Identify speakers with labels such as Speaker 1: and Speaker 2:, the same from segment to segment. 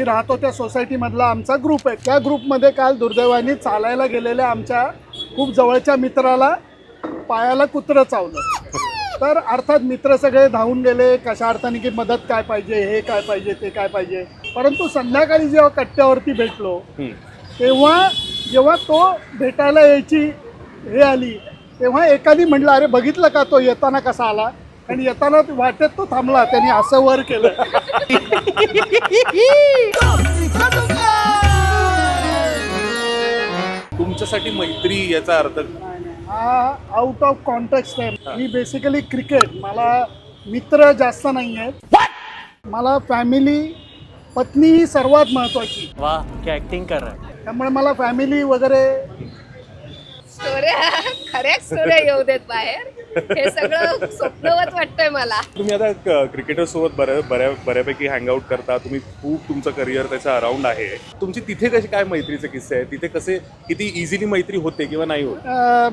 Speaker 1: मी राहतो त्या सोसायटीमधला आमचा ग्रुप आहे. त्या ग्रुपमध्ये काल दुर्दैवाने चालायला गेलेल्या आमच्या खूप जवळच्या मित्राला पायाला कुत्रं चावलं. तर अर्थात मित्र सगळे धावून गेले कशा अर्थाने की मदत काय पाहिजे, हे काय पाहिजे, ते काय पाहिजे. परंतु संध्याकाळी जेव्हा कट्ट्यावरती भेटलो तेव्हा जेव्हा तो भेटायला यायची हे आली तेव्हा एकाने म्हटलं, अरे बघितलं का तो येताना कसा आला, आणि येताना वाटेत तो थांबला, त्यांनी असं वर केलं.
Speaker 2: तुमच्यासाठी मैत्री याचा अर्थ
Speaker 1: हा आउट ऑफ कॉन्टेक्स्ट आहे. मी बेसिकली क्रिकेट, मला मित्र जास्त नाही आहेत. मला फॅमिली, पत्नी ही सर्वात महत्वाची.
Speaker 3: वाह क्या ऍक्टिंग कर रहा है.
Speaker 1: त्यामुळे मला फॅमिली वगैरे
Speaker 4: स्टोऱ्या खऱ्या स्टोऱ्या येऊ देत बाहेर. हे सगळं स्वप्नवत वाटतंय मला.
Speaker 2: तुम्ही आता क्रिकेटर सोबत बऱ्यापैकी हँगआउट करता, तुम्ही खूप तुमचं करिअर त्याच्या अराउंड आहे. तुमची तिथे कशी काय मैत्रीचे किस्से आहे, तिथे कसे किती इझिली मैत्री होते किंवा नाही होत?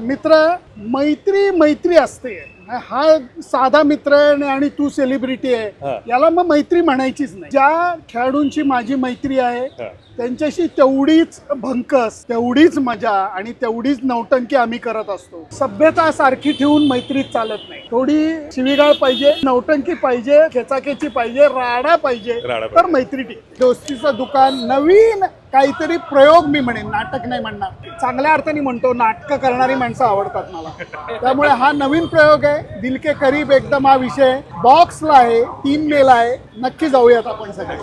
Speaker 1: मित्र मैत्री असते. हा साधा मित्र आहे आणि तू सेलिब्रिटी आहे, याला मग मैत्री म्हणायचीच नाही. ज्या खेळाडूंची माझी मैत्री आहे त्यांच्याशी तेवढीच भंकस, तेवढीच मजा आणि तेवढीच नौटंकी आम्ही करत असतो. सभ्यता सारखी ठेवून मैत्रीत चालत नाही. थोडी शिवीगाळ पाहिजे, नौटंकी पाहिजे, खेचाखेची पाहिजे, राडा पाहिजे, तर मैत्री टिकते. दोस्तीचं दुकान, नवीन काहीतरी प्रयोग मी म्हणेन, नाटक नाही म्हणणार. चांगल्या अर्थाने म्हणतो, नाटकं करणारी माणसं आवडतात मला. त्यामुळे हा नवीन प्रयोग आहे, दिल के करीब एकदम. हा विषय बॉक्सला आहे, 3 मेला आहे. नक्की जाऊयात आपण सगळे.